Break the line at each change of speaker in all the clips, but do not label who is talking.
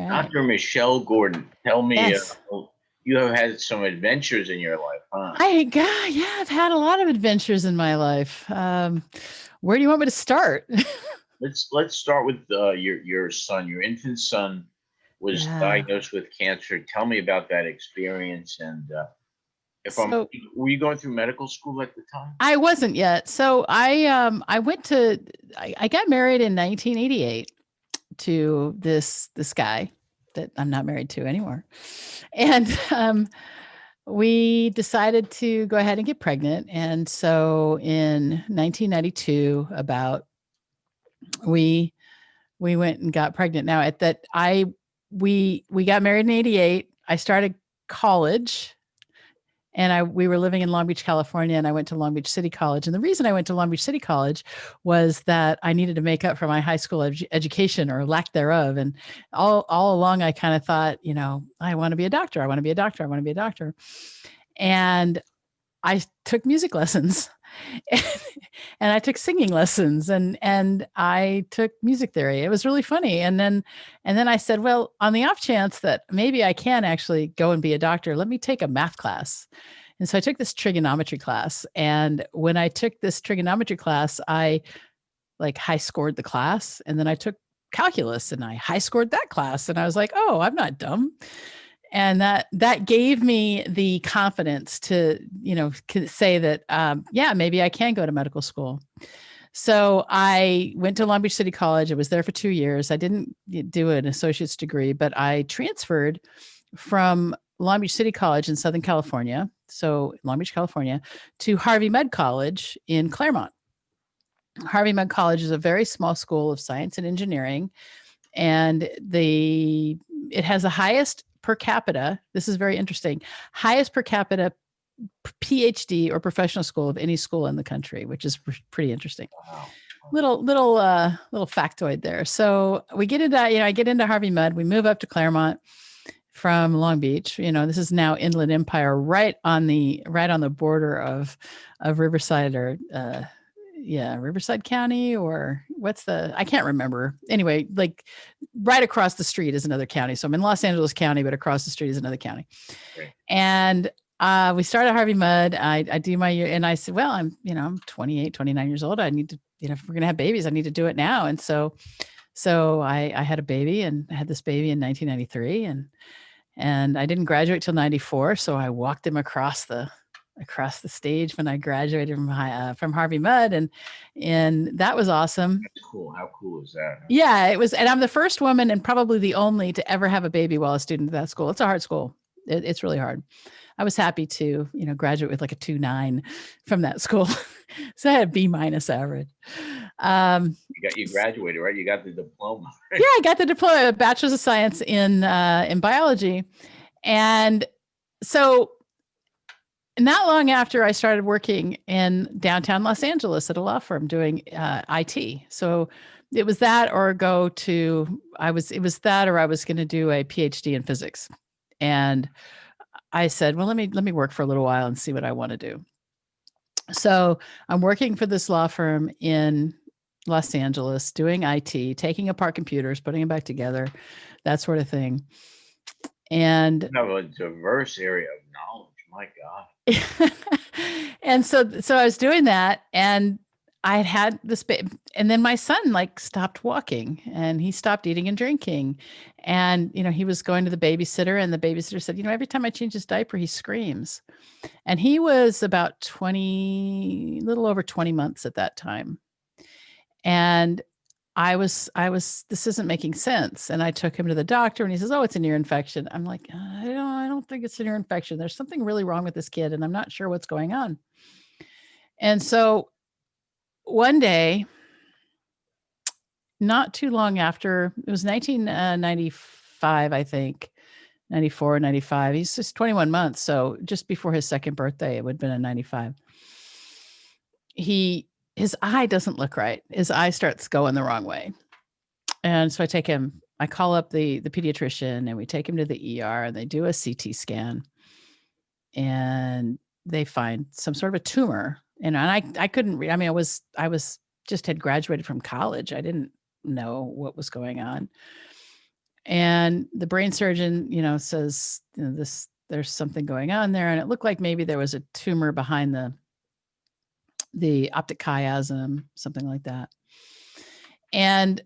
right.
Dr. Michelle Gordon, tell me,
Yes.
you have had some adventures in your life, huh?
I've had a lot of adventures in my life. Where do you want me to start?
Let's start with your son. Your infant son was
Yeah.
diagnosed with cancer. Tell me about that experience. And if I'm,
So
were you going through medical school at the time?
I wasn't yet. So I got married in 1988 to this guy that I'm not married to anymore. And we decided to go ahead and get pregnant. And so in 1992, about we we went and got pregnant. Now at that we got married in 88. I started college and we were living in Long Beach, California, and I went to Long Beach City College. And the reason I went to Long Beach City College was that I needed to make up for my high school education or lack thereof. And all along, I kind of thought, I want to be a doctor. I want to be a doctor. I want to be a doctor. And I took music lessons. And I took singing lessons and I took music theory. It was really funny. And then I said, well, on the off chance that maybe I can actually go and be a doctor, let me take a math class. And so I took this trigonometry class. And when I took this trigonometry class, I high scored the class. And then I took calculus and I high scored that class. And I was like, oh, I'm not dumb. And that gave me the confidence to, say that, maybe I can go to medical school. So I went to Long Beach City College. I was there for 2 years. I didn't do an associate's degree, but I transferred from Long Beach City College in Southern California, so Long Beach, California, to Harvey Med College in Claremont. Harvey Med College is a very small school of science and engineering, and it has the highest per capita, this is very interesting, highest per capita PhD or professional school of any school in the country, which is pretty interesting.
Wow.
Little factoid there. So we get into, I get into Harvey Med. We move up to Claremont from Long Beach. This is now Inland Empire, right on the border of Riverside or Riverside County, or I can't remember. Anyway, right across the street is another county. So I'm in Los Angeles County, but across the street is another county.
Okay.
And we started Harvey Med. I do my year, and I said, well, I'm 28, 29 years old. I need to, if we're going to have babies, I need to do it now. And so I had a baby, and I had this baby in 1993, and I didn't graduate till 94. So I walked him across the stage when I graduated from Harvey Med, and that was awesome.
That's cool. How cool is that?
Yeah, it was. And I'm the first woman and probably the only to ever have a baby while a student at that school. It's a hard school. It's really hard. I was happy to, graduate with a 2.9 from that school. So I had a B- average.
You graduated, right? You got the diploma. Right?
Yeah, I got the diploma, a bachelor's of science in biology. And so not long after, I started working in downtown Los Angeles at a law firm doing IT. So it was that or I was going to do a PhD in physics. And I said, well, let me work for a little while and see what I want to do. So I'm working for this law firm in Los Angeles, doing IT, taking apart computers, putting them back together, that sort of thing. And
you have a diverse area of knowledge. My God.
And so I was doing that, and I had this baby, and then my son stopped walking, and he stopped eating and drinking. And, he was going to the babysitter, and the babysitter said, every time I change his diaper, he screams. And he was about little over 20 months at that time. And I was, this isn't making sense. And I took him to the doctor, and he says, oh, it's an ear infection. I'm like, I don't think it's an ear infection. There's something really wrong with this kid, and I'm not sure what's going on. And so one day, not too long after, it was 1995, I think, 94, 95. He's just 21 months. So just before his second birthday, it would have been in 95. His eye doesn't look right. His eye starts going the wrong way. And so I call up the pediatrician, and we take him to the ER, and they do a CT scan, and they find some sort of a tumor. And I couldn't read. I mean, I was just had graduated from college. I didn't know what was going on. And the brain surgeon, says, there's something going on there. And it looked like maybe there was a tumor behind the optic chiasm, something like that. And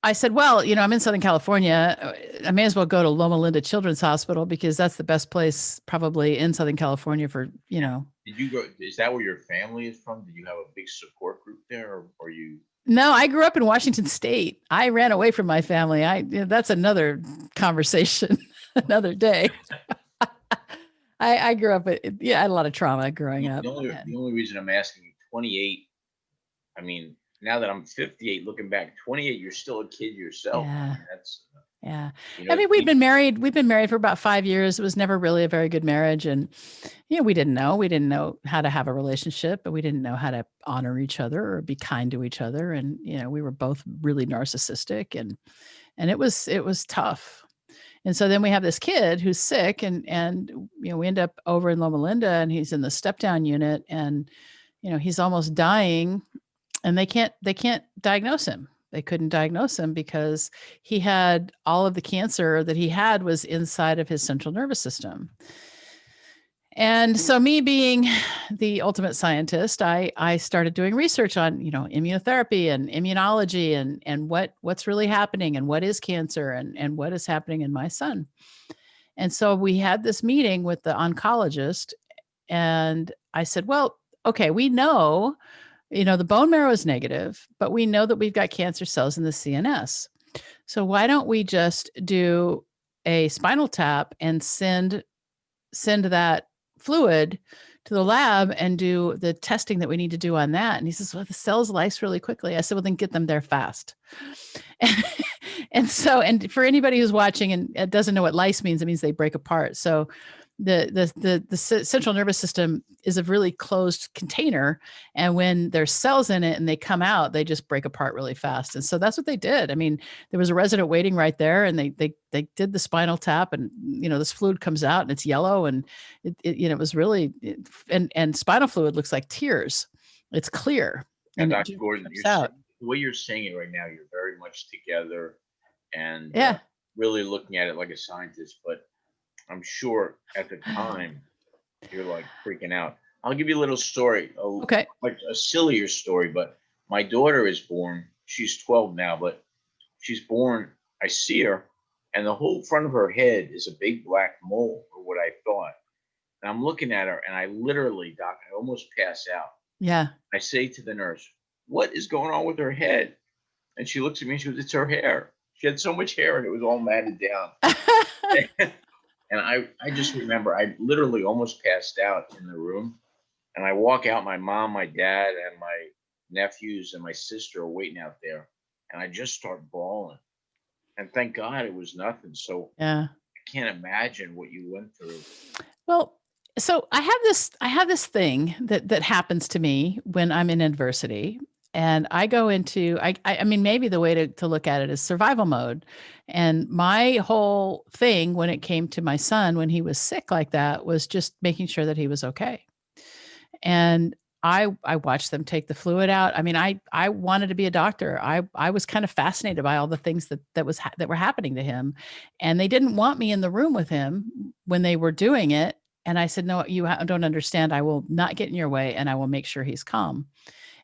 I said, well, I'm in Southern California. I may as well go to Loma Linda Children's Hospital because that's the best place probably in Southern California for.
Did you go? Is that where your family is from? Did you have a big support group there, or you?
No, I grew up in Washington State. I ran away from my family. That's another conversation, another day. I grew up, I had a lot of trauma growing up.
The only reason I'm asking you, 28, I mean, now that I'm 58, looking back, 28, you're still a kid yourself.
Yeah.
Yeah.
I mean, we've been married for about 5 years. It was never really a very good marriage. And, we didn't know how to have a relationship, but we didn't know how to honor each other or be kind to each other. And, we were both really narcissistic and it was tough. And so then we have this kid who's sick and we end up over in Loma Linda and he's in the step down unit and, he's almost dying and they can't diagnose him. They couldn't diagnose him because he had all of the cancer that he had was inside of his central nervous system. And so me being the ultimate scientist, I started doing research on, immunotherapy and immunology and what's really happening and what is cancer and what is happening in my son. And so we had this meeting with the oncologist and I said, well, okay, we know, the bone marrow is negative, but we know that we've got cancer cells in the CNS. So why don't we just do a spinal tap and send that fluid to the lab and do the testing that we need to do on that? And he says, well, the cells lyse really quickly. I said, well, then get them there fast. And for anybody who's watching and doesn't know what lyse means, it means they break apart. So the central nervous system is a really closed container. And when there's cells in it and they come out, they just break apart really fast. And so that's what they did. I mean, there was a resident waiting right there and they did the spinal tap and, this fluid comes out and it's yellow and it was really, and spinal fluid looks like tears. It's clear.
And Dr. Gordon, the way you're saying it right now, you're very much together and really looking at it like a scientist, but I'm sure at the time you're like freaking out. I'll give you a little story.
Okay.
Like a sillier story, but my daughter is born. She's 12 now, but she's born. I see her and the whole front of her head is a big black mole or what I thought. And I'm looking at her and I literally, Doc, I almost pass out.
Yeah.
I say to the nurse, what is going on with her head? And she looks at me and she goes, it's her hair. She had so much hair and it was all matted down. And I just remember I literally almost passed out in the room. And I walk out, my mom, my dad, and my nephews and my sister are waiting out there. And I just start bawling. And thank God it was nothing. So I can't imagine what you went through.
Well, so I have this thing that happens to me when I'm in adversity. And I go into, I mean, maybe the way to look at it is survival mode. And my whole thing when it came to my son, when he was sick like that, was just making sure that he was okay. And I watched them take the fluid out. I mean, I wanted to be a doctor. I was kind of fascinated by all the things that were happening to him. And they didn't want me in the room with him when they were doing it. And I said, no, you don't understand. I will not get in your way and I will make sure he's calm.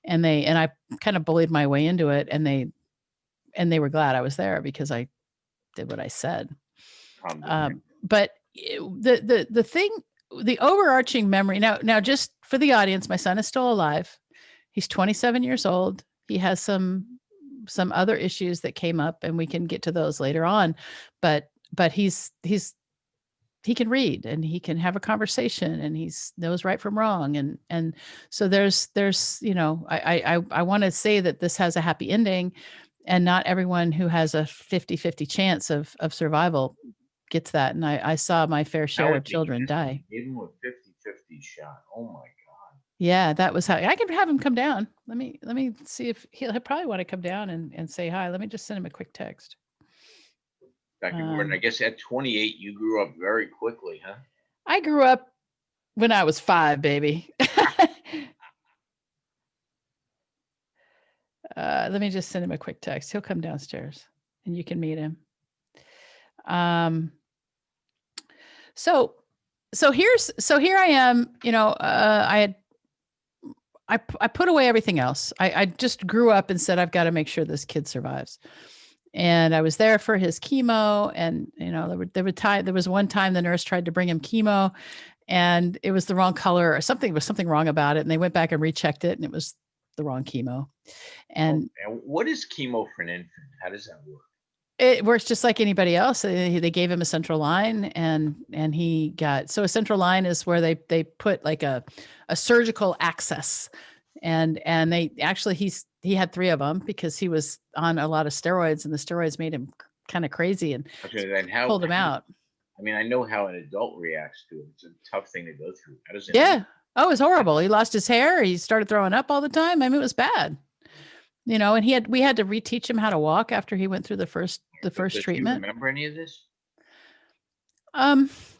And I kind of bullied my way into it and they were glad I was there because I did what I said. But the thing, the overarching memory now, just for the audience, my son is still alive. He's 27 years old. He has some other issues that came up and we can get to those later on, but he can read and he can have a conversation and he knows right from wrong. And so there's, I want to say that this has a happy ending and not everyone who has a 50-50 chance of survival gets that. And I saw my fair share of children die.
Even with 50-50 shot. Oh my God.
Yeah, that was how I could have him come down. Let me see if he'll probably want to come down and say hi. Let me just send him a quick text.
Dr. Gordon, I guess at 28, you grew up very quickly, huh?
I grew up when I was 5, baby. Let me just send him a quick text. He'll come downstairs. and you can meet him. Um, so, so here I am, I put away everything else. I just grew up and said, I've got to make sure this kid survives. And I was there for his chemo. And, there was one time the nurse tried to bring him chemo and it was the wrong color or something, there was something wrong about it. And they went back and rechecked it and it was the wrong chemo. And
what is chemo for an infant? How does that work?
it works just like anybody else. They gave him a central line and he got, so a central line is where they put like a surgical access and they actually, he had 3 of them because he was on a lot of steroids and the steroids made him kind of crazy and pulled him out.
I mean, I know how an adult reacts to it. It's a tough thing to go through. How does it?
Yeah. Oh, it was horrible. He lost his hair. He started throwing up all the time. I mean, it was bad. And we had to reteach him how to walk after he went through the first treatment.
Does he remember any of this?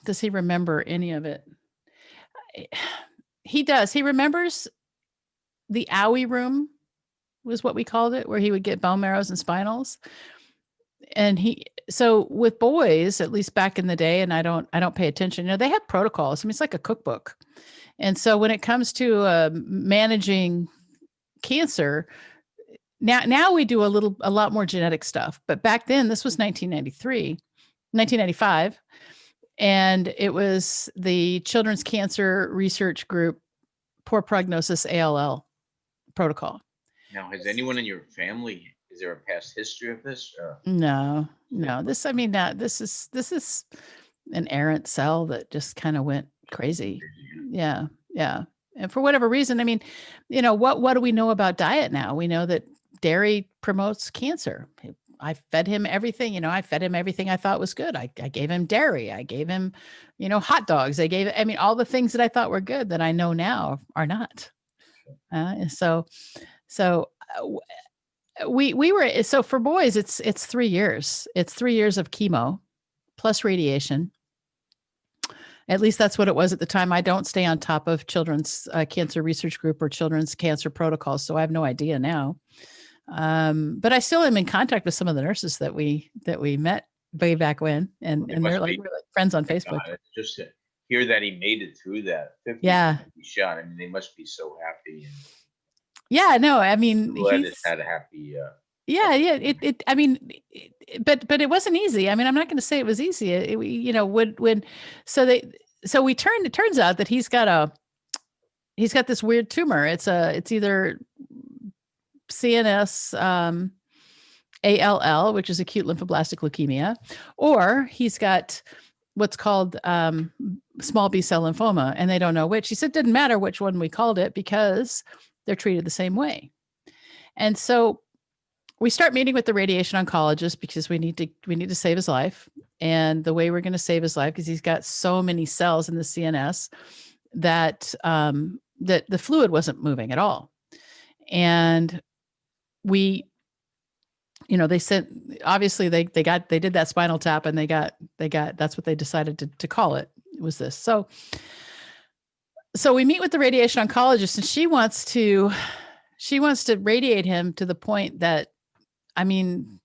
Does he remember any of it? He does. He remembers the owie room was what we called it, where he would get bone marrows and spinals. And so with boys, at least back in the day, and I don't pay attention, they have protocols. I mean, it's like a cookbook. And so when it comes to managing cancer, now we do a lot more genetic stuff, but back then this was 1995, and it was the Children's Cancer Research Group Poor Prognosis ALL protocol.
Now, has anyone in your family, is there a past history of this?
No. This is an errant cell that just kind of went crazy. Yeah. And for whatever reason, I mean, what do we know about diet now? We know that dairy promotes cancer. I fed him everything, I fed him everything I thought was good. I gave him dairy. I gave him, hot dogs. All the things that I thought were good that I know now are not. So for boys, it's 3 years. It's 3 years of chemo plus radiation. At least that's what it was at the time. I don't stay on top of Children's Cancer Research Group or Children's Cancer Protocols, so I have no idea now. But I still am in contact with some of the nurses that we met way back when, and we're like friends on Facebook.
God, just to hear that he made it through that 50 shot. I mean, they must be so happy.
Yeah, no, I mean,
he's had a happy.
But it wasn't easy. I mean, I'm not going to say it was easy. It turns out that he's got this weird tumor. It's either CNS ALL, which is acute lymphoblastic leukemia, or he's got what's called small B cell lymphoma, and they don't know which. He said it didn't matter which one we called it because they're treated the same way. And so we start meeting with the radiation oncologist because we need to save his life. And the way we're going to save his life, because he's got so many cells in the CNS that the fluid wasn't moving at all. And they sent, obviously they did that spinal tap and they got, that's what they decided to call it. It was this. So we meet with the radiation oncologist and she wants to radiate him to the point that, I mean,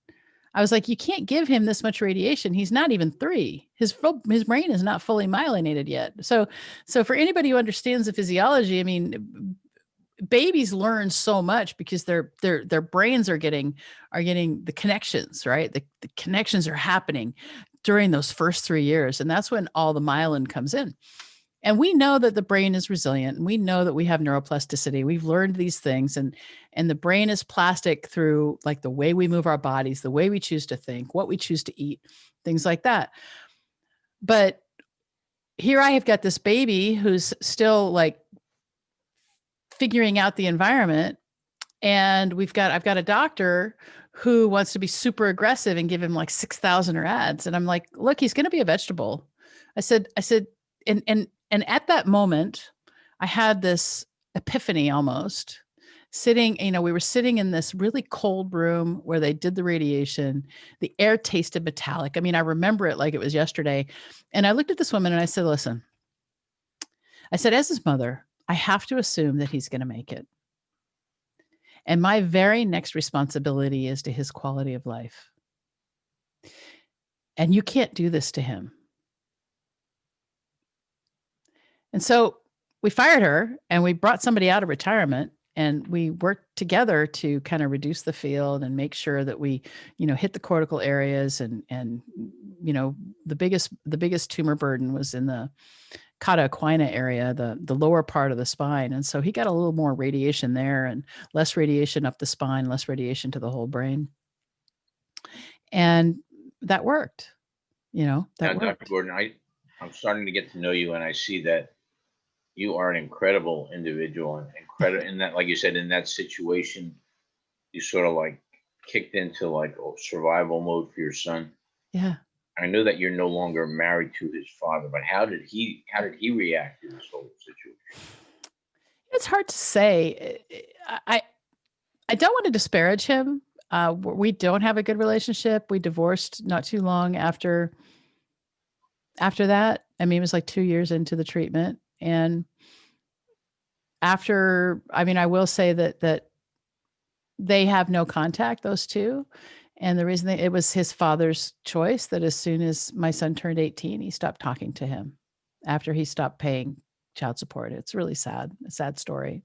I was like, you can't give him this much radiation. He's not even 3. His brain is not fully myelinated yet. So for anybody who understands the physiology, I mean, babies learn so much because their brains are getting the connections, right? The connections are happening during those first 3 years. And that's when all the myelin comes in. And we know that the brain is resilient and we know that we have neuroplasticity. We've learned these things and the brain is plastic through like the way we move our bodies, the way we choose to think, what we choose to eat, things like that. But here I have got this baby who's still like figuring out the environment. And I've got a doctor who wants to be super aggressive and give him like 6,000 rads. And I'm like, look, he's going to be a vegetable. I said, and at that moment, I had this epiphany almost sitting, we were sitting in this really cold room where they did the radiation. The air tasted metallic. I mean, I remember it like it was yesterday. And I looked at this woman and I said, listen, as his mother, I have to assume that he's going to make it. And my very next responsibility is to his quality of life. And you can't do this to him. And so we fired her and we brought somebody out of retirement, and we worked together to kind of reduce the field and make sure that we, hit the cortical areas, and the biggest tumor burden was in the cauda equina area, the lower part of the spine. And so he got a little more radiation there and less radiation up the spine, less radiation to the whole brain. And that worked. That
Now,
worked.
Dr. Gordon, I'm starting to get to know you, and I see that you are an incredible individual, and incredible in that, like you said, in that situation, you sort of like kicked into like survival mode for your son.
Yeah.
I know that you're no longer married to his father, but how did he react to this whole situation?
It's hard to say. I don't want to disparage him. We don't have a good relationship. We divorced not too long after that. I mean, it was like 2 years into the treatment. And I will say that they have no contact, those two. And the reason it was his father's choice that as soon as my son turned 18, he stopped talking to him after he stopped paying child support. It's really sad, a sad story.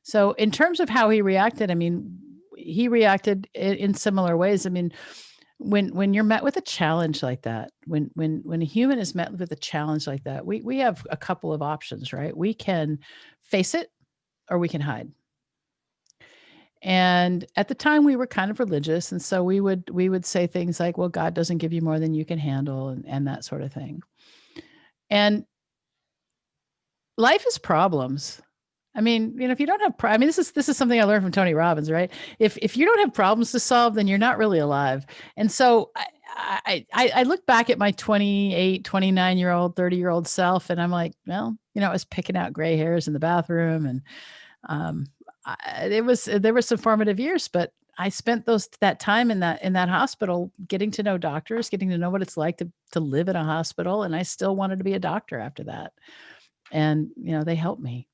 So in terms of how he reacted, I mean, he reacted in similar ways. I mean, when you're met with a challenge like that, when a human is met with a challenge like that, we have a couple of options, right? We can face it or we can hide. And at the time we were kind of religious. And so we would say things like, well, God doesn't give you more than you can handle, and that sort of thing. And life is problems. I mean, if you don't have, I mean, this is something I learned from Tony Robbins, right? If you don't have problems to solve, then you're not really alive. And so I look back at my 28, 29-year-old, 30-year-old self, and I'm like, well, I was picking out gray hairs in the bathroom, and there were some formative years, but I spent that time in that hospital getting to know doctors, getting to know what it's like to live in a hospital, and I still wanted to be a doctor after that. And they helped me.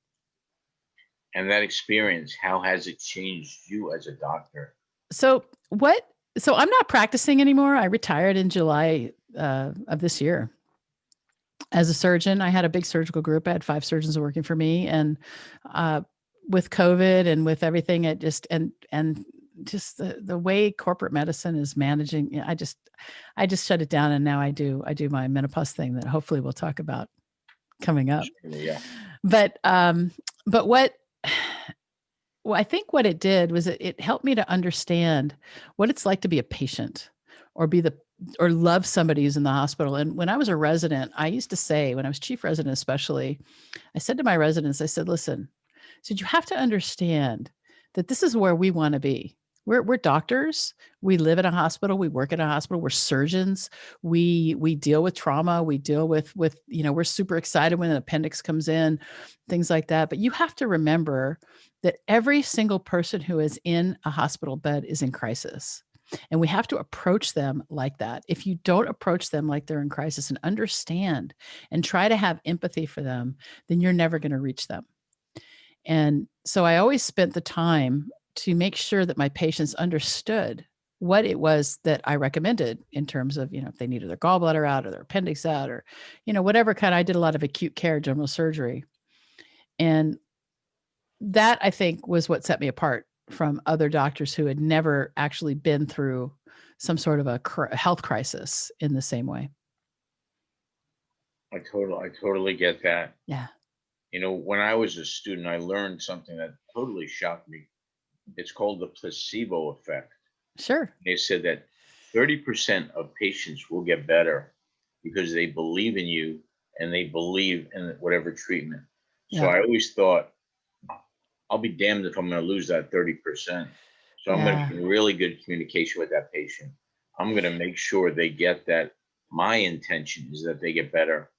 And that experience, how has it changed you as a doctor?
So I'm not practicing anymore. I retired in July of this year. As a surgeon, I had a big surgical group. I had 5 surgeons working for me, and with COVID and with everything, it just and just the way corporate medicine is managing, I just shut it down, and now I do my menopause thing that hopefully we'll talk about coming up.
Yeah.
But what I think what it did was it helped me to understand what it's like to be a patient or or love somebody who's in the hospital. And when I was a resident, I used to say, when I was chief resident especially, I said to my residents, I said, listen, you have to understand that this is where we want to be. We're doctors. We live in a hospital. We work in a hospital. We're surgeons. We deal with trauma. We deal with we're super excited when an appendix comes in, things like that. But you have to remember that every single person who is in a hospital bed is in crisis. And we have to approach them like that. If you don't approach them like they're in crisis and understand and try to have empathy for them, then you're never going to reach them. And so I always spent the time to make sure that my patients understood what it was that I recommended in terms of, if they needed their gallbladder out or their appendix out or, whatever kind. I did a lot of acute care general surgery. And that, I think, was what set me apart from other doctors who had never actually been through some sort of a health crisis in the same way.
I totally get that.
Yeah.
When I was a student, I learned something that totally shocked me. It's called the placebo effect.
Sure.
They said that 30% of patients will get better because they believe in you and they believe in whatever treatment. So
Yeah.
I always thought, I'll be damned if I'm going to lose that 30%. So I'm going to be in really good communication with that patient. I'm going to make sure they get that. My intention is that they get better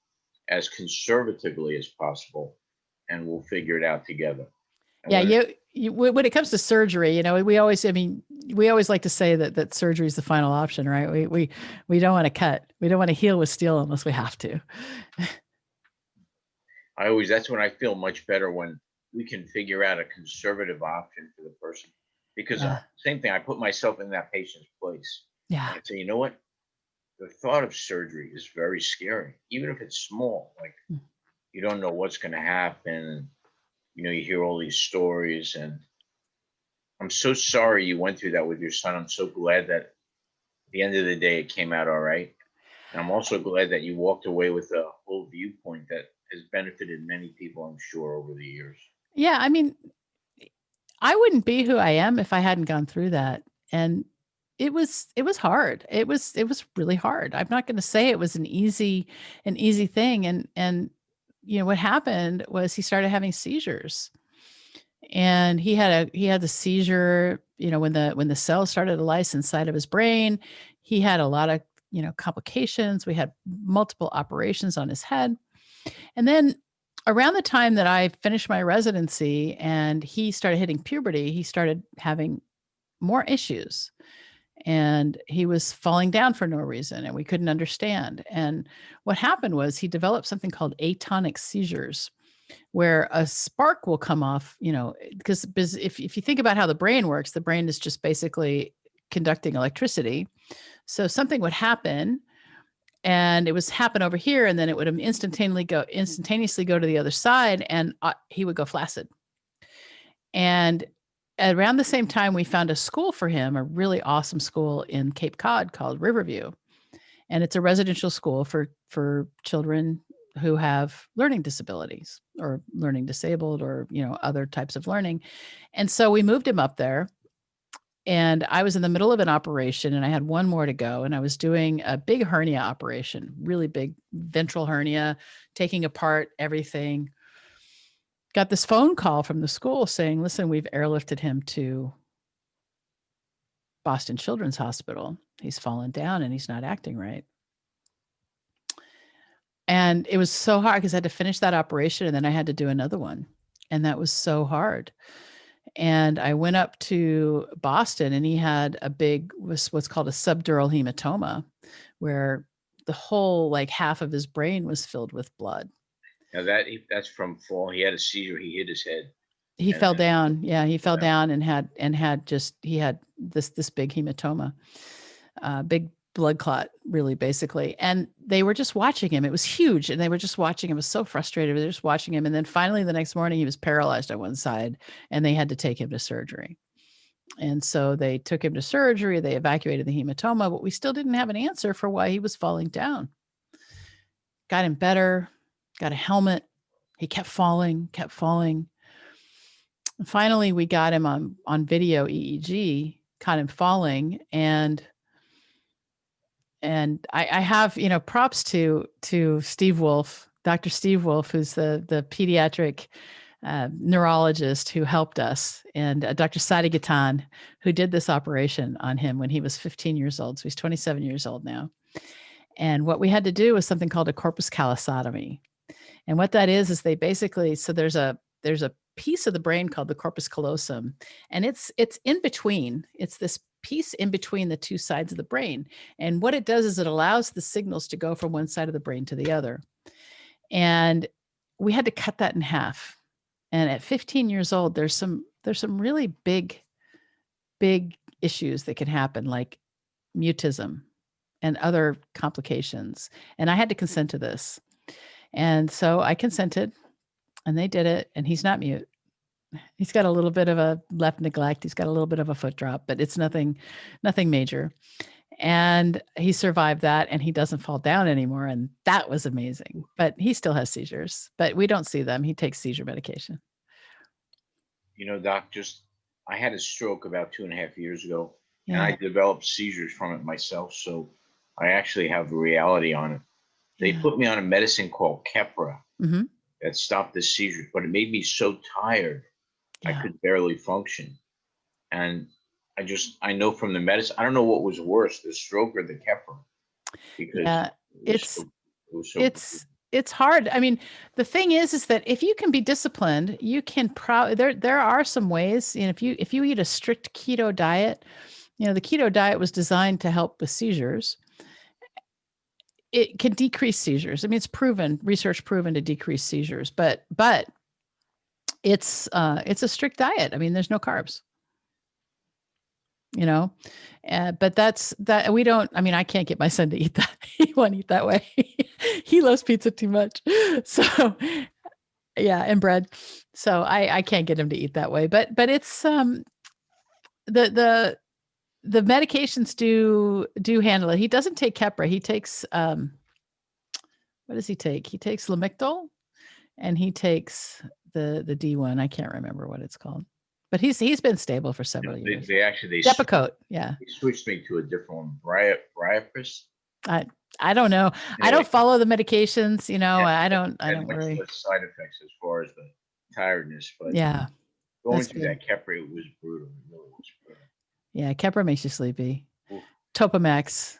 as conservatively as possible, and we'll figure it out together. And
yeah, when it comes to surgery, we always like to say that surgery is the final option, right? We don't want to cut. We don't want to heal with steel unless we have to.
That's when I feel much better, when we can figure out a conservative option for the person. Because same thing, I put myself in that patient's place.
Yeah.
And I say, you know what? the thought of surgery is very scary, even if it's small. Like,
Mm.
you don't know what's going to happen. You hear all these stories, and I'm so sorry you went through that with your son. I'm so glad that at the end of the day it came out all right. And I'm also glad that you walked away with a whole viewpoint that has benefited many people, I'm sure, over the years.
Yeah, I mean, I wouldn't be who I am if I hadn't gone through that. And it was hard. It was really hard. I'm not going to say it was an easy thing. And what happened was he started having seizures. And he had the seizure, when the cells started to lyse inside of his brain. He had a lot of, complications. We had multiple operations on his head. And then around the time that I finished my residency and he started hitting puberty, he started having more issues. And he was falling down for no reason and we couldn't understand. And what happened was he developed something called atonic seizures, where a spark will come off, because if you think about how the brain works, the brain is just basically conducting electricity. So something would happen and it was happen over here, and then it would instantaneously go to the other side, and he would go flaccid. And around the same time, we found a school for him, a really awesome school in Cape Cod called Riverview, and it's a residential school for children who have learning disabilities or learning disabled or other types of learning. And so we moved him up there. And I was in the middle of an operation and I had one more to go. And I was doing a big hernia operation, really big ventral hernia, taking apart everything. Got this phone call from the school saying, listen, we've airlifted him to Boston Children's Hospital. He's fallen down and he's not acting right. And it was so hard because I had to finish that operation and then I had to do another one. And that was so hard. And I went up to Boston and he had what's called a subdural hematoma, where the whole half of his brain was filled with blood.
Now that's from fall. He had a seizure. He hit his head.
He fell down. Yeah, he fell down and had this big hematoma, big blood clot, really, basically. And they were just watching him. It was huge. And they were just watching him. It was so frustrated. They were just watching him. And then finally the next morning he was paralyzed on one side and they had to take him to surgery. And so they took him to surgery. They evacuated the hematoma, but we still didn't have an answer for why he was falling down. Got him better, got a helmet. He kept falling. And finally we got him on video EEG, caught him falling. And I have, props to Steve Wolf, Dr. Steve Wolf, who's the pediatric neurologist who helped us, and Dr. Sadi Gatan, who did this operation on him when he was 15 years old. So he's 27 years old now. And what we had to do was something called a corpus callosotomy. And what that is they basically, so there's a piece of the brain called the corpus callosum, and it's in between. It's this piece in between the two sides of the brain. And what it does is it allows the signals to go from one side of the brain to the other. And we had to cut that in half. And at 15 years old, there's some really big issues that can happen, like mutism and other complications. And I had to consent to this. And so I consented and they did it, and he's not mute. He's got a little bit of a left neglect. He's got a little bit of a foot drop, but it's nothing major. And he survived that and he doesn't fall down anymore. And that was amazing, but he still has seizures, but we don't see them. He takes seizure medication.
Doc, I had a stroke about 2.5 years ago, and I developed seizures from it myself. So I actually have reality on it. They put me on a medicine called Keppra that stopped the seizures, but it made me so tired. I could barely function. And I know from the medicine, I don't know what was worse, the stroke or the Keppra. Because
it's hard. I mean, the thing is that if you can be disciplined, you can there are some ways, if you eat a strict keto diet, the keto diet was designed to help with seizures. It can decrease seizures. I mean, it's research proven to decrease seizures, but it's a strict diet. I mean, there's no carbs. But that's that we don't, I mean, I can't get my son to eat that. He won't eat that way. He loves pizza too much. So yeah, and bread. So I can't get him to eat that way. But it's the the medications do handle it. He doesn't take Keppra. He takes what does he take? He takes Lamictal and he takes the D one. I can't remember what it's called. But he's been stable for several years.
They
Depakote, yeah.
They switched me to a different one, Briapris.
I don't know. Anyway, I don't follow the medications.
Yeah,
I don't
worry. Less side effects as far as the tiredness, but
yeah,
going through that Keppra was brutal. It really was brutal.
Yeah, Keppra makes you sleepy. Ooh. Topamax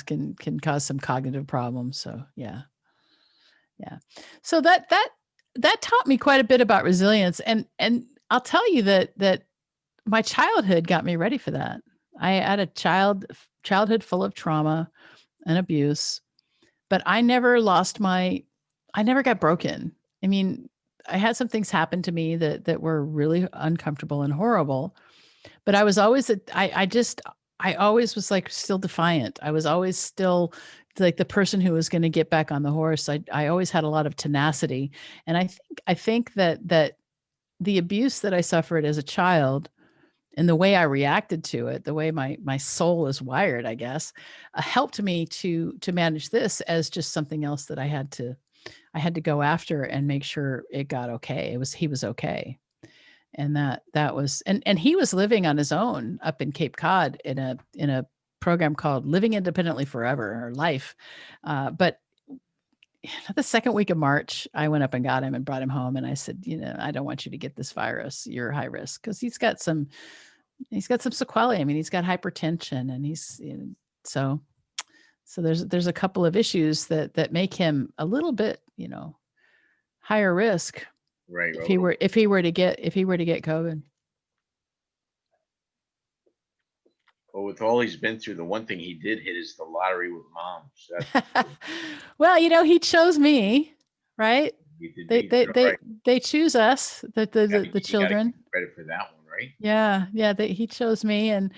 can cause some cognitive problems. So yeah. So that taught me quite a bit about resilience, and I'll tell you that my childhood got me ready for that. I had a childhood full of trauma and abuse, but I never got broken. I mean, I had some things happen to me that were really uncomfortable and horrible, but I was always I always was like still defiant. I was always still like the person who was going to get back on the horse. I always had a lot of tenacity. And I think that the abuse that I suffered as a child and the way I reacted to it, the way my soul is wired, I guess, helped me to manage this as just something else that I had to go after and make sure it got okay. He was okay. And that was, and he was living on his own up in Cape Cod in a program called Living Independently Forever or Life. But the second week of March, I went up and got him and brought him home. And I said, I don't want you to get this virus. You're high risk, because he's got some sequelae. I mean, he's got hypertension, and so there's a couple of issues that make him a little bit, higher risk.
Right.
If he were to get COVID.
Well, with all he's been through, the one thing he did hit is the lottery with mom. So
well, he chose me, right? They choose us, the children.
Credit for that one, right?
Yeah. He chose me, and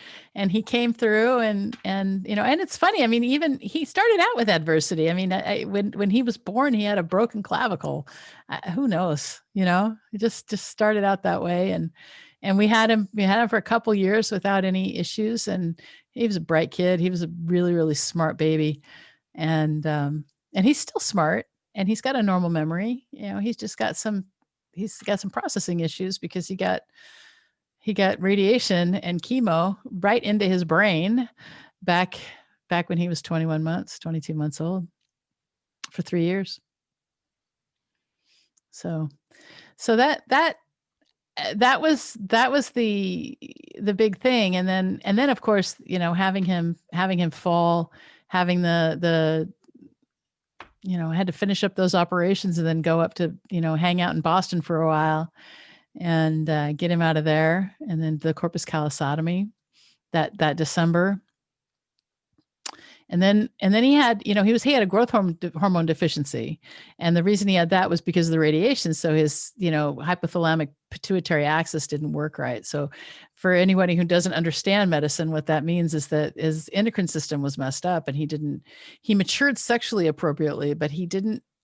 he came through, and and it's funny. I mean, even he started out with adversity. I mean, when he was born, he had a broken clavicle. Who knows? He just started out that way, and we had him for a couple years without any issues. And he was a bright kid. He was a really, really smart baby, and he's still smart, and he's got a normal memory. He's got some processing issues because he got radiation and chemo right into his brain back when he was 22 months old for 3 years. So that was the big thing. And then of course, having him fall, having the I had to finish up those operations and then go up to, hang out in Boston for a while and get him out of there. And then the corpus callosotomy that December. And then he had, he had a growth hormone deficiency. And the reason he had that was because of the radiation. So his, hypothalamic pituitary axis didn't work right. So for anybody who doesn't understand medicine, what that means is that his endocrine system was messed up, and he matured sexually appropriately, but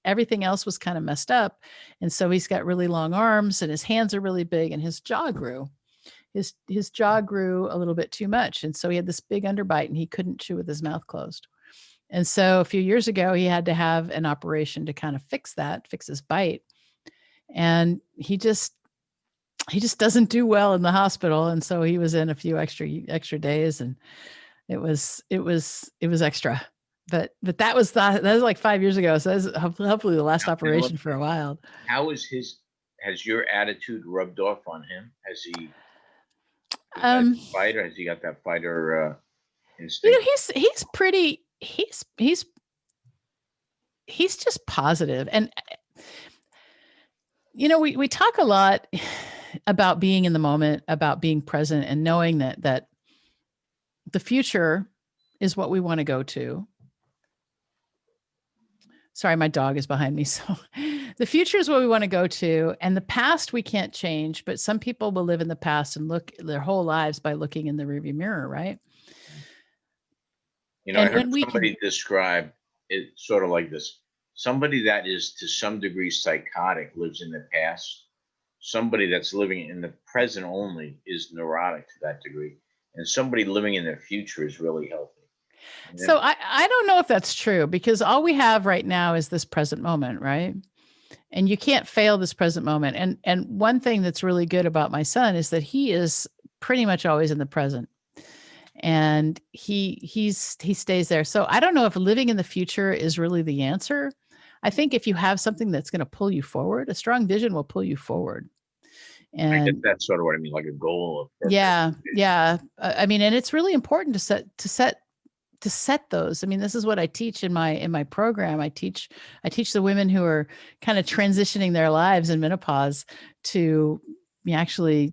everything else was kind of messed up. And so he's got really long arms, and his hands are really big, and his jaw grew. His jaw grew a little bit too much. And so he had this big underbite, and he couldn't chew with his mouth closed. And so a few years ago, he had to have an operation to kind of fix his bite. And he just doesn't do well in the hospital. And so he was in a few extra days, and it was extra. But that was like 5 years ago. So that's hopefully the last operation for a while.
Has your attitude rubbed off on him? Has he fighter? Has he got that fighter instinct?
He's pretty. He's just positive, and we talk a lot about being in the moment, about being present, and knowing that the future is what we want to go to. Sorry, my dog is behind me. So the future is what we want to go to, and the past we can't change, but some people will live in the past and look their whole lives by looking in the rearview mirror, right?
I
And
heard
when we can,
somebody describe it sort of like this. Somebody that is to some degree psychotic lives in the past. Somebody that's living in the present only is neurotic to that degree. And somebody living in the future is really healthy. And
so
then,
I don't know if that's true, because all we have right now is this present moment, right? And you can't fail this present moment. And one thing that's really good about my son is that he is pretty much always in the present. And he stays there. So I don't know if living in the future is really the answer. I think if you have something that's going to pull you forward, a strong vision will pull you forward.
I guess
And
that's sort of what I mean, like a goal of purpose.
yeah. I mean, and it's really important to set those. I mean, this is what I teach in my program. I teach the women who are kind of transitioning their lives in menopause to actually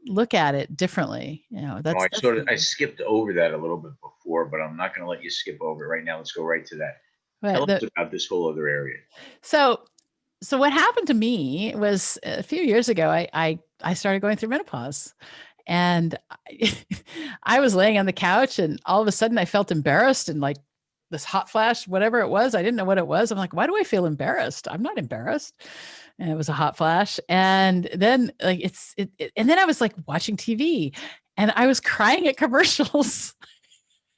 look at it differently.
I skipped over that a little bit before, but I'm not going to let you skip over it right now. Let's go right to that. Tell us about this whole other area.
So what happened to me was a few years ago, I started going through menopause, and I was laying on the couch, and all of a sudden I felt embarrassed, and like this hot flash, whatever it was, I didn't know what it was. I'm like, why do I feel embarrassed? I'm not embarrassed. And it was a hot flash. And then like and then I was like watching TV, and I was crying at commercials.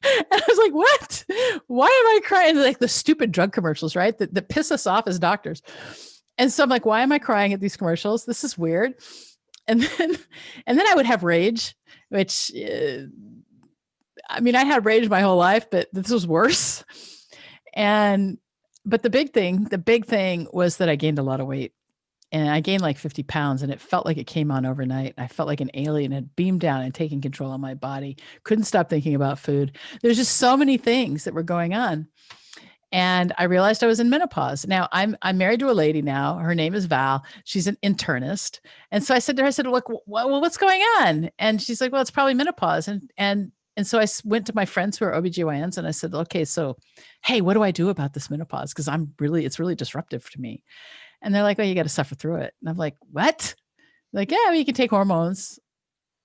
And I was like, what? Why am I crying? Like the stupid drug commercials, right? That piss us off as doctors. And so I'm like, why am I crying at these commercials? This is weird. And then I would have rage, which, I mean, I had rage my whole life, but this was worse. But the big thing was that I gained a lot of weight. And I gained like 50 pounds, and it felt like it came on overnight. I felt like an alien had beamed down and taken control of my body. Couldn't stop thinking about food. There's just so many things that were going on. And I realized I was in menopause. Now I'm married to a lady now. Her name is Val. She's an internist. And so I said to her, look, well, what's going on? And she's like, well, it's probably menopause. And so I went to my friends who are OBGYNs, and I said, okay, so, hey, what do I do about this menopause? Because it's really disruptive to me. And they're like, oh, you got to suffer through it. And I'm like, what? Like, yeah, well, you can take hormones.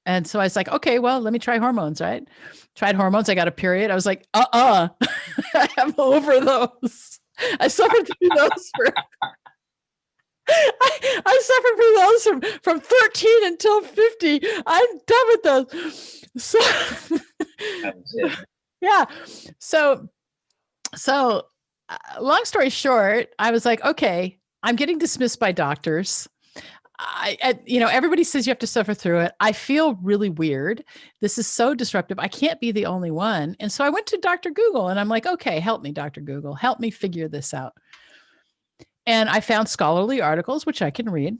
And so I was like, okay, well, let me try hormones, right? Tried hormones. I got a period. I was like, I'm over those. I suffered through those I suffered through those from 13 until 50. I'm done with those. So, yeah. So long story short, I was like, okay, I'm getting dismissed by doctors. Everybody says you have to suffer through it. I feel really weird. This is so disruptive. I can't be the only one. And so I went to Dr. Google, and I'm like, okay, help me, Dr. Google, help me figure this out. And I found scholarly articles, which I can read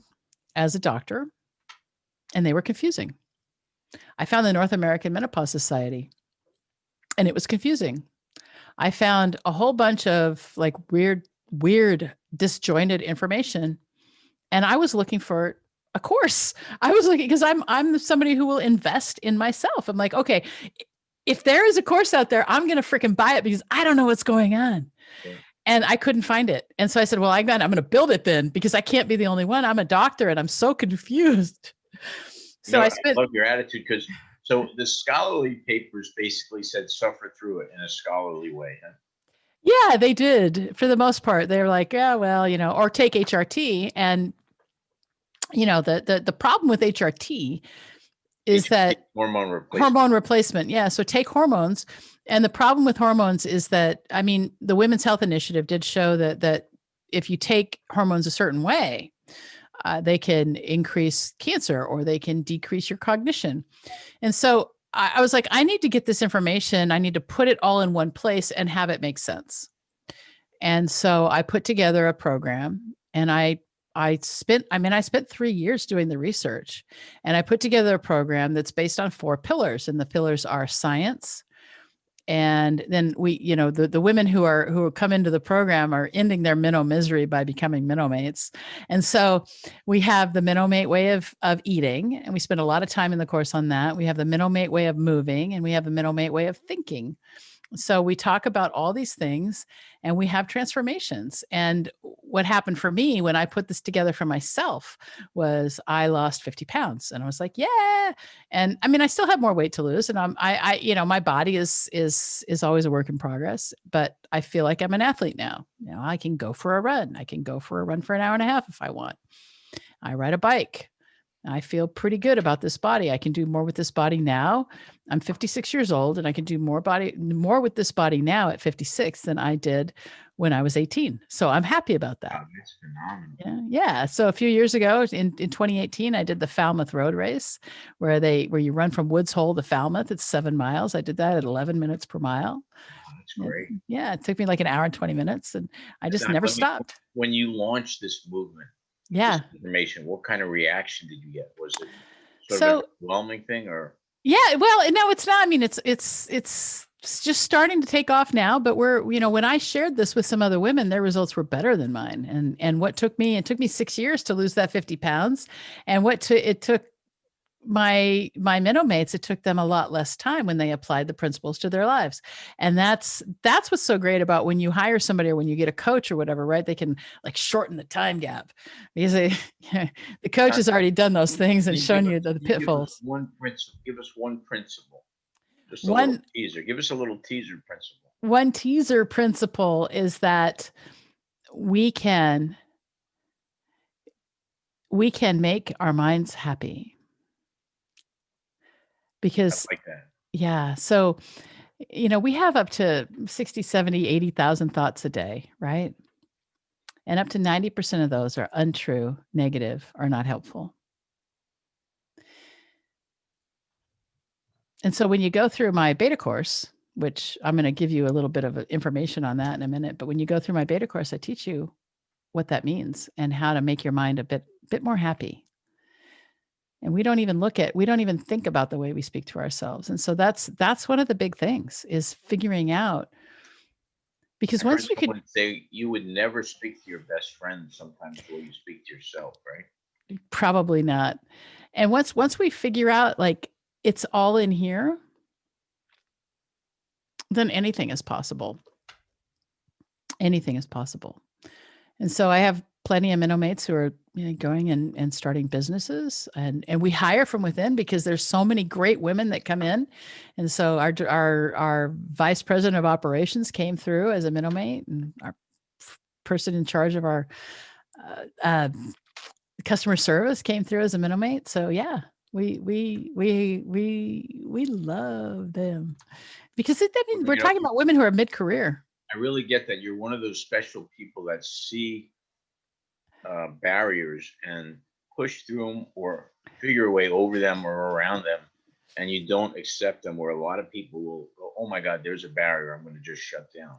as a doctor, and they were confusing. I found the North American Menopause Society, and it was confusing. I found a whole bunch of like weird, disjointed information. And I was looking for a course. I was looking because I'm somebody who will invest in myself. I'm like, okay, if there is a course out there, I'm going to freaking buy it because I don't know what's going on. Yeah. And I couldn't find it. And so I said, well, I'm going to build it then, because I can't be the only one. I'm a doctor and I'm so confused. So I
love your attitude, because so the scholarly papers basically said suffer through it in a scholarly way. Huh?
Yeah, they did for the most part. They were like, yeah, well, or take HRT. And, the problem with HRT is that hormone replacement. Yeah. So take hormones. And the problem with hormones is that, I mean, the Women's Health Initiative did show that if you take hormones a certain way, they can increase cancer or they can decrease your cognition. And so I was like, I need to get this information. I need to put it all in one place and have it make sense. And so I put together a program, and I spent 3 years doing the research, and I put together a program that's based on 4 pillars. And the pillars are science. And then we, the women who come into the program are ending their minnow misery by becoming minnow-mates. And so we have the minnow-mate way of eating, and we spend a lot of time in the course on that. We have the minnow-mate way of moving, and we have the minnow-mate way of thinking. So we talk about all these things and we have transformations. And what happened for me when I put this together for myself was I lost 50 pounds and I was like, yeah. And I mean, I still have more weight to lose and my body is always a work in progress, but I feel like I'm an athlete now. I can go for a run. I can go for a run for an hour and a half if I want. I ride a bike. I feel pretty good about this body. I can do more with this body now. I'm 56 years old and I can do more with this body now at 56 than I did when I was 18. So I'm happy about that.
Wow, that's phenomenal.
Yeah. So a few years ago in 2018, I did the Falmouth Road Race where you run from Woods Hole to Falmouth. It's 7 miles. I did that at 11 minutes per mile.
Wow, that's great.
Yeah. It took me like an hour and 20 minutes and I just never stopped.
When you launched this movement,
yeah,
this information, what kind of reaction did you get? Was it sort
so,
of an overwhelming thing or?
Yeah, well, no, it's not. I mean, it's just starting to take off now, but when I shared this with some other women, their results were better than mine. And it took me 6 years to lose that 50 pounds. And it took my Menomates, it took them a lot less time when they applied the principles to their lives. And that's what's so great about when you hire somebody or when you get a coach or whatever, right? They can like shorten the time gap because the coach has already done those things and shown you the pitfalls.
Give us one principle. Just a little teaser. Give us a little teaser principle.
One teaser principle is that we can make our minds happy. Because,
I like that.
Yeah. So, we have up to 60, 70, 80,000 thoughts a day, right? And up to 90% of those are untrue, negative, or not helpful. And so when you go through my beta course, which I'm going to give you a little bit of information on that in a minute, but when you go through my beta course, I teach you what that means and how to make your mind a bit more happy. And we don't even think about the way we speak to ourselves. And so that's one of the big things is figuring out, because once you could
say you would never speak to your best friend sometimes the way you speak to yourself, right?
Probably not. And once we figure out like it's all in here, then anything is possible. Anything is possible. And so I have plenty of Menomates who are going and starting businesses, and we hire from within because there's so many great women that come in. And so our vice president of operations came through as a Menomate, and our person in charge of our customer service came through as a Menomate. So yeah, we love them because we're talking about women who are mid-career.
I really get that. You're one of those special people that see barriers and push through them or figure a way over them or around them, and you don't accept them, where a lot of people will go, oh my God, there's a barrier, I'm going to just shut down.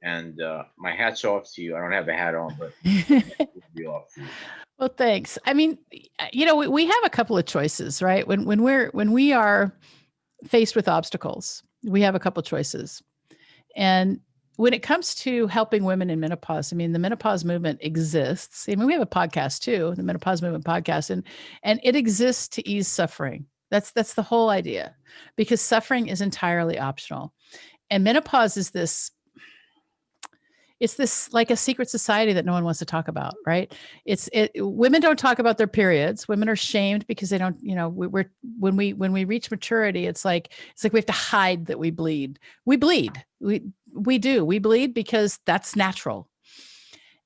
And my hat's off to you. I don't have a hat on, but be off to you.
Well, thanks. I mean, we have a couple of choices, right? When we are faced with obstacles, we have a couple of choices. And when it comes to helping women in menopause, I mean, the menopause movement exists. I mean, we have a podcast too, the Menopause Movement Podcast, and it exists to ease suffering. That's the whole idea, because suffering is entirely optional. And menopause is this like a secret society that no one wants to talk about, right? Women don't talk about their periods. Women are shamed because they don't, when we reach maturity, it's like we have to hide that we bleed. We bleed. We do. We bleed because that's natural.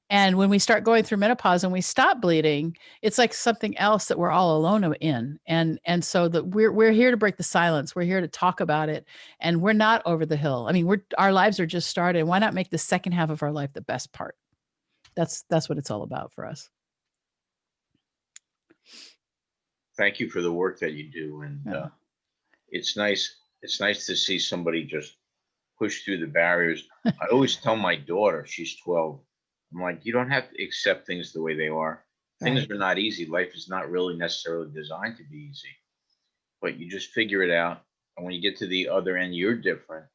And when we start going through menopause and we stop bleeding, it's like something else that we're all alone in. And so that we're here to break the silence. We're here to talk about it. And we're not over the hill. I mean, our lives are just started. Why not make the second half of our life the best part? That's what it's all about for us.
Thank you for the work that you do. And it's nice to see somebody just push through the barriers. I always tell my daughter, she's 12, I'm like, you don't have to accept things the way they are. Things
Right.
are not easy. Life is not really necessarily designed to be easy, but you just figure it out. And when you get to the other end, you're different.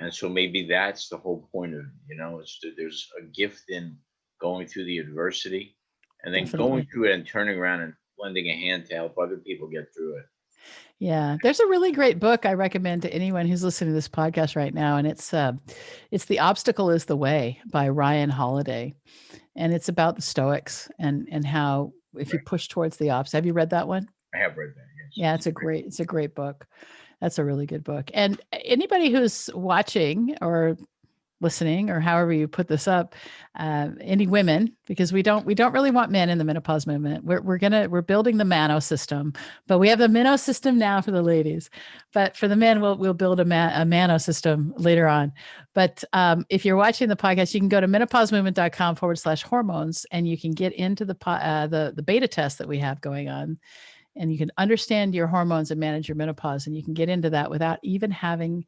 And so maybe that's the whole point of, there's a gift in going through the adversity and then
Definitely.
going through it and turning around and lending a hand to help other people get through it.
Yeah, there's a really great book I recommend to anyone who's listening to this podcast right now, and it's "The Obstacle Is the Way" by Ryan Holiday, and it's about the Stoics and how if you
Right.
push towards the obstacle. Have you read that one?
I have read that. Yes.
Yeah, it's a great book. That's a really good book. And anybody who's watching or listening or however you put this up, any women, because we don't really want men in the menopause movement. We're building the mano system, but we have the minnow system now for the ladies. But for the men, we'll build a mano system later on. But if you're watching the podcast, you can go to menopausemovement.com/hormones, and you can get into the beta test that we have going on, and you can understand your hormones and manage your menopause, and you can get into that without even having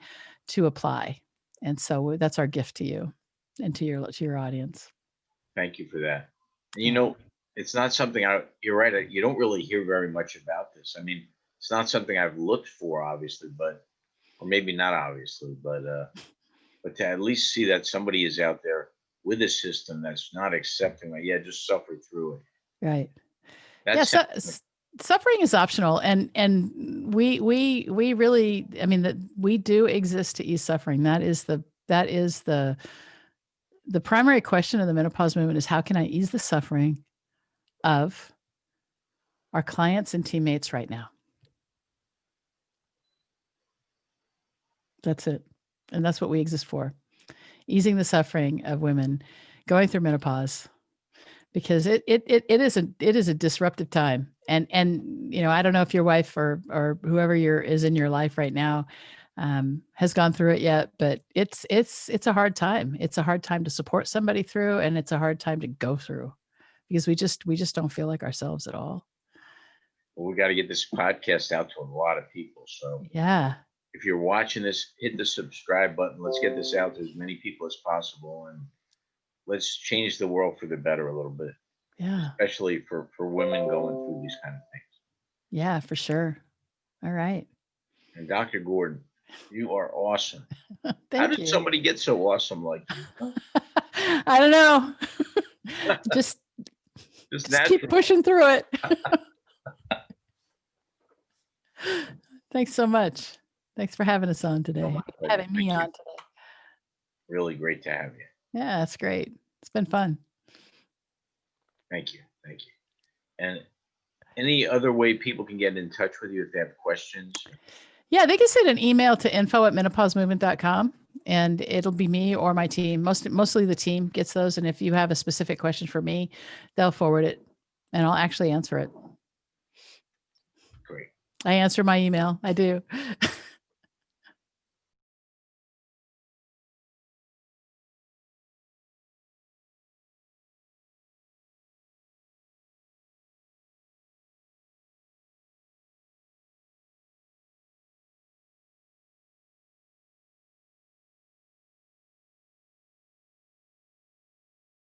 to apply. And so that's our gift to you and to your audience.
Thank you for that. And
Yeah.
it's not something you're right. You don't really hear very much about this. I mean, it's not something I've looked for, obviously, or maybe not obviously, but to at least see that somebody is out there with a system that's not accepting, like, yeah, just suffer through it.
Right. Yeah.
That's
So suffering is optional, and we really, I mean, that we do exist to ease suffering. That is the primary question of the menopause movement is how can I ease the suffering of our clients and teammates right now? That's it. And that's what we exist for. Easing the suffering of women going through menopause, because it is a disruptive time. And I don't know if your wife or whoever is in your life right now has gone through it yet, but it's a hard time. It's a hard time to support somebody through, and it's a hard time to go through because we just don't feel like ourselves at all.
well, we got to get this podcast out to a lot of people. So
Yeah.
if you're watching this, hit the subscribe button. Let's get this out to as many people as possible, and let's change the world for the better a little bit,
Yeah.
especially for women going through these kind of things.
Yeah, for sure. All right.
And Dr. Gordon, you are awesome. How
Thank
did
you.
somebody get so awesome like you?
I don't know. just
Just
just keep
natural.
pushing through it. Thanks so much. Thanks for having us on today.
Oh, my pleasure.
Having me
Thank you.
on today.
Really great to have you.
Yeah, that's great. It's been fun.
Thank you. Thank you. And any other way people can get in touch with you if they have questions?
Yeah, they can send an email to info@menopausemovement.com, and it'll be me or my team. Mostly the team gets those. And if you have a specific question for me, they'll forward it and I'll actually answer it.
Great.
I answer my email. I do.